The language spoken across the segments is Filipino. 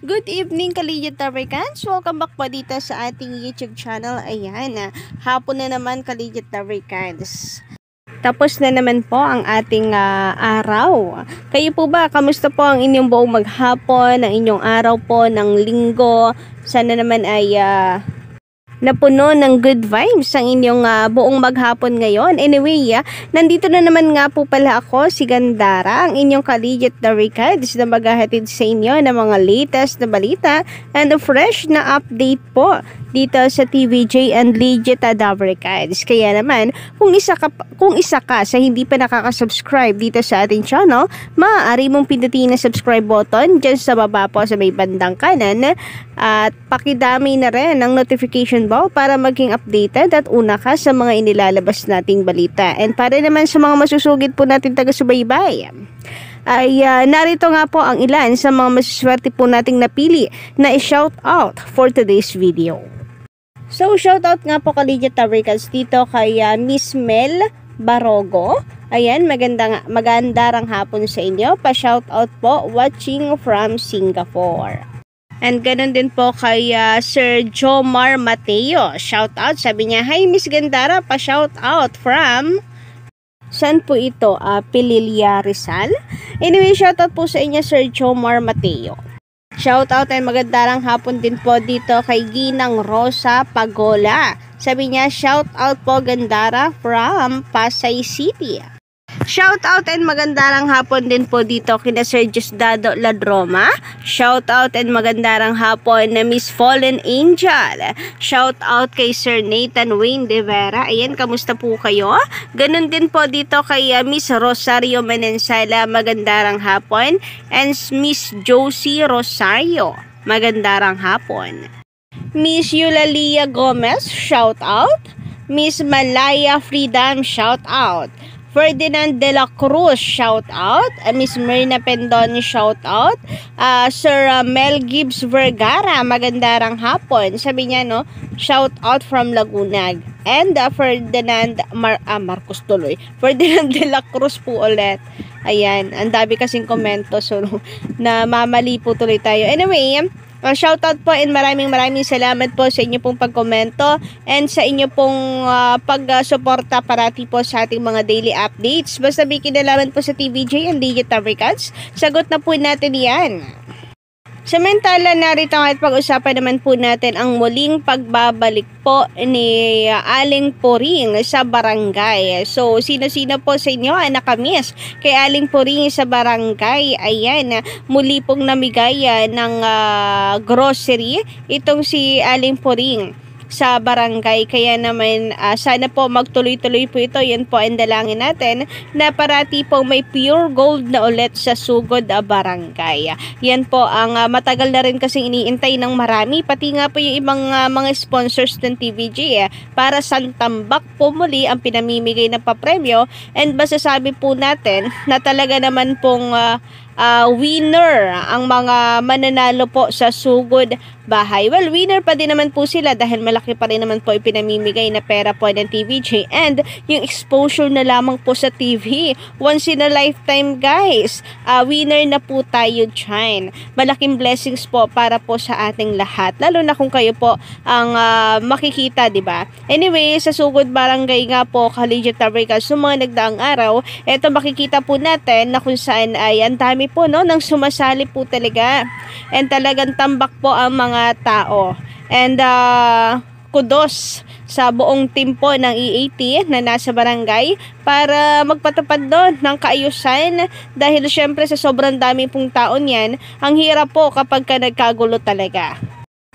Good evening, Kaligid Tabricans. Welcome back po dito sa ating YouTube channel. Ayan, hapon na naman, Kaligid Tabricans. Tapos na naman po ang ating araw. Kayo po ba, kamusta po ang inyong buong maghapon, ang inyong araw po ng linggo? Sana naman ay napuno ng good vibes ang inyong buong maghapon ngayon. Anyway, nandito na naman nga po pala ako, si Gandara, ang inyong Kaligid Tabricans na maghahatid sa inyo ng mga latest na balita and fresh na update po dito sa TVJ and Legit Tabricans. Kaya naman, kung isa ka sa hindi pa nakaka-subscribe dito sa ating channel, maaari mong pindutin ang subscribe button dyan sa baba po sa may bandang kanan at pakidami na rin ang notification bell para maging updated at una ka sa mga inilalabas nating balita. And para naman sa mga masusugid po natin taga-subaybay, ay narito nga po ang ilan sa mga masuswerte po nating napili na i-shout out for today's video. So, shoutout nga po Kaligid Tabricans dito kay Miss Mel Barogo. Ayan, magandarang hapon sa inyo. Pa-shoutout po, watching from Singapore. And ganun din po kay Sir Jomar Mateo. Shoutout, sabi niya, "Hi Miss Gandara, pa-shoutout from..." Saan po ito? Pililya, Rizal. Anyway, shoutout po sa inyo Sir Jomar Mateo. Shoutout and magandarang hapon din po dito kay Ginang Rosa Pagola. Sabi niya, shoutout po Gandara from Pasay City. Shoutout and magandarang hapon din po dito kina Sir Diosdado Ladroma. Shoutout and magandarang hapon na Miss Fallen Angel. Shoutout kay Sir Nathan Wayne De Vera. Ayan, kamusta po kayo? Ganun din po dito kay Miss Rosario Menensala. Magandarang hapon. And Miss Josie Rosario. Magandarang hapon. Miss Eulalia Gomez. Shoutout. Miss Malaya Freedom. Shoutout. Ferdinand De La Cruz, shout out. Miss Myrna Pendon, shout out. Sir Mel Gibbs Vergara, magandarang hapon. Sabi niya, no, shout out from Laguna. And Ferdinand Marcos tuloy. Ferdinand De La Cruz po ulit. Ayan, ang dami kasing komento, so namamali po tuloy tayo. Anyway, shoutout po and maraming salamat po sa inyo pong pagkomento and sa inyo pong pag-suporta parati po sa ating mga daily updates. Basta may kinalaman po sa TVJ and Legit Tabricans, sagot na po natin yan. Samantala, narito at pag-usapan naman po natin ang muling pagbabalik po ni Aling Puring sa barangay. So, sino-sino po sa inyo ang nakamiss kay Aling Puring sa barangay? Ayan, muli pong namigay ng grocery itong si Aling Puring sa barangay. Kaya naman sana po magtuloy-tuloy po ito. Yan po ang dalangin natin na parati po may pure gold na ulit sa sugod barangay. Yan po ang matagal na rin kasing iniintay ng marami, pati nga po yung ibang mga sponsors ng TVJ para santambak po muli ang pinamimigay na papremyo. And masasabi po natin na talaga naman pong winner ang mga mananalo po sa sugod bahay. Well, winner pa din naman po sila dahil malaki pa rin naman po ipinamimigay na pera po ng TVJ and yung exposure na lamang po sa TV. Once in a lifetime, guys. Winner na po tayo dyan. Malaking blessings po para po sa ating lahat. Lalo na kung kayo po ang makikita, di ba? Anyway, sa sugod barangay nga po, Kaligid Tabricans, sa mga nagdaang araw, eto makikita po natin na kung saan ay ang dami po, no, nang sumasali po talaga. And talagang tambak po ang mga tao. And kudos sa buong team po ng EAT na nasa barangay para magpatupad doon ng kaayusan dahil syempre sa sobrang dami pong tao niyan, ang hirap po kapag nagkagulo talaga.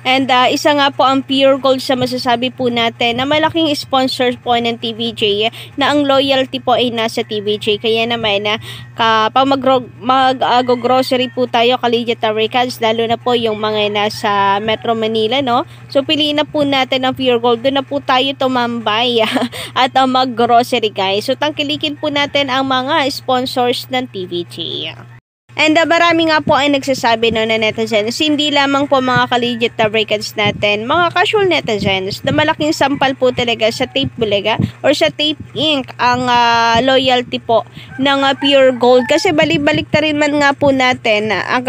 And isa nga po ang Pure Gold sa masasabi po natin na malaking sponsor po ng TVJ na ang loyalty po ay nasa TVJ. Kaya naman kapag mag-grocery po tayo, Kaligid Tabricans, lalo na po yung mga nasa Metro Manila, no? So piliin na po natin ang Pure Gold. Doon na po tayo tumambay at mag-grocery, guys. So tangkilikin po natin ang mga sponsors ng TVJ. And marami nga po ay nagsasabi no, na netizens, hindi lamang po mga ka-legit Tabricans natin, mga casual netizens, na malaking sampal po talaga sa Tape Bulaga or sa Tape Inc. ang loyalty po ng Pure Gold. Kasi balik-balik na rin man nga po natin ang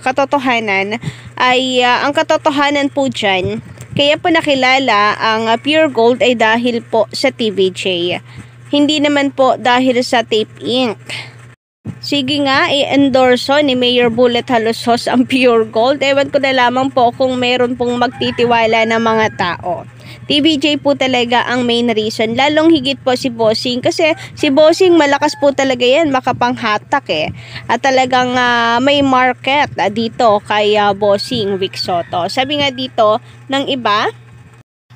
katotohanan ay ang katotohanan po dyan. Kaya po nakilala ang Pure Gold ay dahil po sa TVJ. Hindi naman po dahil sa Tape Inc. Sige nga, i-endorso ni Mayor Bullet Halusos ang Pure Gold. Ewan ko na lamang po kung meron pong magtitiwala ng mga tao. TVJ po talaga ang main reason. Lalong higit po si Bossing. Kasi si Bossing malakas po talaga yan. Makapanghatak eh. At talagang may market dito kay Bossing Vic Soto. Sabi nga dito ng iba,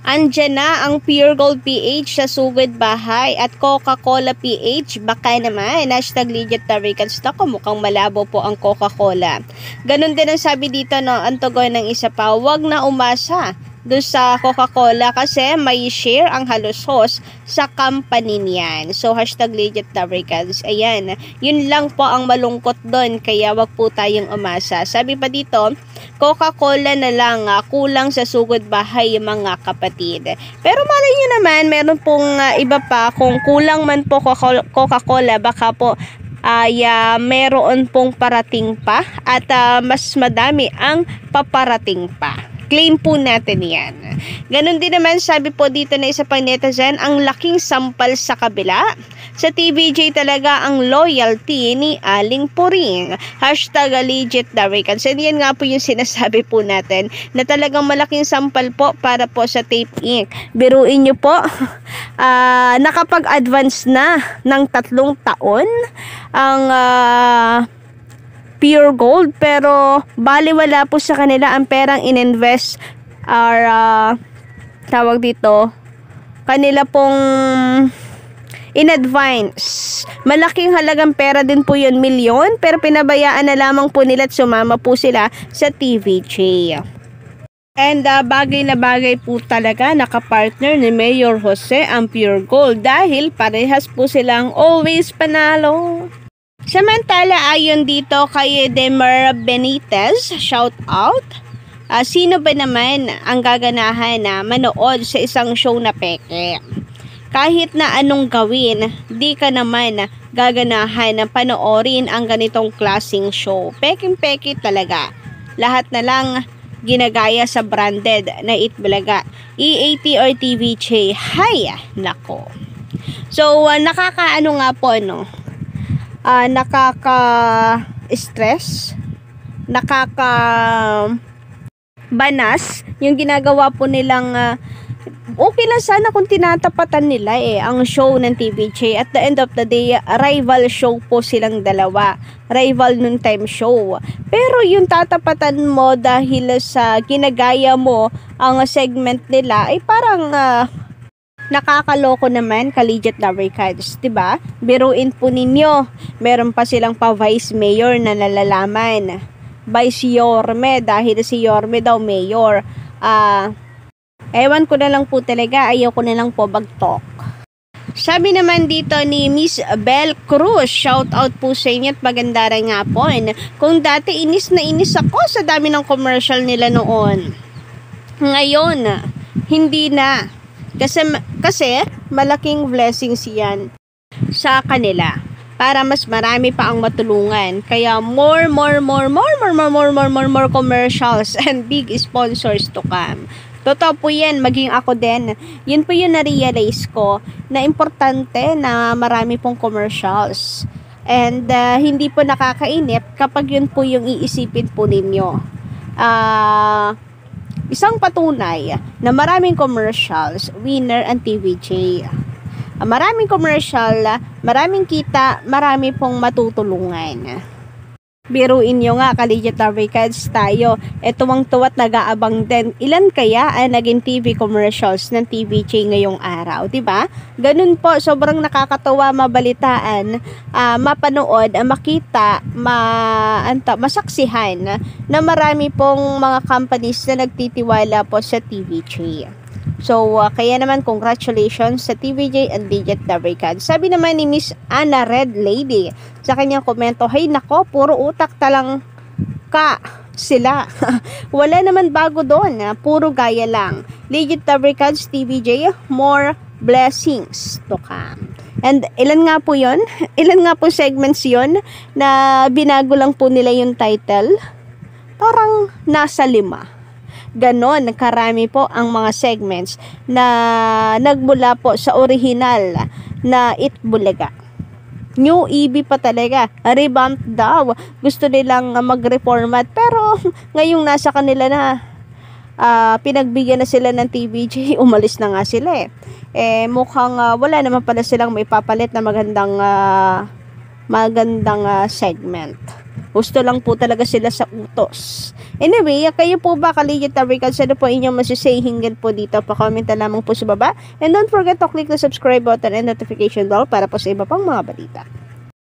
andyan na ang Pure Gold PH sa sugod bahay at Coca-Cola PH. Baka naman, #legit Tabricans. Naku, mukhang malabo po ang Coca-Cola. Ganon din ang sabi dito, no, ang tugon ng isa pa, wag na umasa doon sa Coca-Cola kasi may share ang Halusos sa company niyan. So, #legit Tabricans. Ayan, yun lang po ang malungkot doon, kaya wag po tayong umasa. Sabi pa dito, Coca-Cola na lang, kulang sa sugod bahay mga kapatid. Pero malay nyo naman, meron pong iba pa, kung kulang man po Coca-Cola, baka po ay meron pong parating pa at mas madami ang paparating pa. Claim po natin yan. Ganon din naman sabi po dito na isa pang netizen, ang laking sampal sa kabila. Sa TVJ talaga ang loyalty ni Aling Puring. #legit Tabricans. And yan nga po yung sinasabi po natin na talagang malaking sampal po para po sa Tape Inc. Biruin nyo po, nakapag-advance na ng 3 taon ang Pure Gold, pero baliwala po sa kanila ang perang ininvest or tawag dito, kanila pong in advance. Malaking halagang pera din po yun, milyon, pero pinabayaan na lamang po nila at sumama po sila sa TVJ. And bagay na bagay po talaga nakapartner ni Mayor Jose ang Pure Gold dahil parehas po silang always panalo. Samantala, ayon dito kay Demer Benitez, shout out, sino ba naman ang gaganahan na manood sa isang show na peke? Kahit na anong gawin, di ka naman gaganahan na panoorin ang ganitong klaseng show. Peking-peke talaga. Lahat na lang ginagaya sa branded na Itbulaga, EAT or TVJ. Hay, nako. So, nakakaano nga po, no? Nakaka-stress, nakaka-banas yung ginagawa po nilang okay lang sana kung tinatapatan nila ang show ng TVJ. At the end of the day, rival show po silang dalawa, rival noon time show. Pero yung tatapatan mo dahil sa ginagaya mo ang segment nila ay parang nakakaloko naman, ka-legit Tabricans, 'di ba? Biruin po ninyo, meron pa silang pa vice mayor na nalalaman. Vice Yorme, dahil si Yorme daw mayor. Ewan ko na lang po talaga, ayaw ko na lang po mag-talk. Sabi naman dito ni Miss Bel Cruz, shout out po sa inyo at maganda rin nga po. Kung dati inis na inis ako sa dami ng commercial nila noon, ngayon hindi na. Kasi malaking blessings yan sa kanila para mas marami pa ang matulungan. Kaya more commercials and big sponsors to come. Totoo po yan, maging ako din. Yun po yung na-realize ko na importante na marami pong commercials. And hindi po nakakainip kapag yun po yung iisipin po ninyo. Isang patunay na maraming commercials, winner ang TVJ. Maraming commercial, maraming kita, marami pong matutulungan. Biruin nyo nga, ka-legit Tabricans, tayo tuwang-tuwa't nag-aabang din. Ilan kaya ang naging TV commercials ng TVJ ngayong araw, diba? Ganun po, sobrang nakakatawa mabalitaan, mapanood, makita, masaksihan na marami pong mga companies na nagtitiwala po sa TVJ. So, kaya naman congratulations sa TVJ and Legit Lubricants. Sabi naman ni Miss Anna Red Lady sa kanyang komento, "Hay nako, puro utak talang ka sila." Wala naman bago doon, puro gaya lang. Legit Lubricants, TVJ, more blessings to come. And ilan nga po yon? Ilan nga po segments yon na binago lang po nila yung title? Parang nasa 5. Ganon, karami po ang mga segments na nagmula po sa original na Itbulaga. New EB pa talaga. Revamp daw. Gusto nilang mag-reformat. Pero ngayong nasa kanila na pinagbigyan na sila ng TVJ, umalis na nga sila mukhang wala naman pala silang may papalit na magandang segment. Gusto lang po talaga sila sa utos. Anyway, kayo po ba Legit Lubricants? Ano po inyong masisay hinggil po dito? Pa-comment na lamang po sa baba. And don't forget to click the subscribe button and notification bell para po sa iba pang mga balita.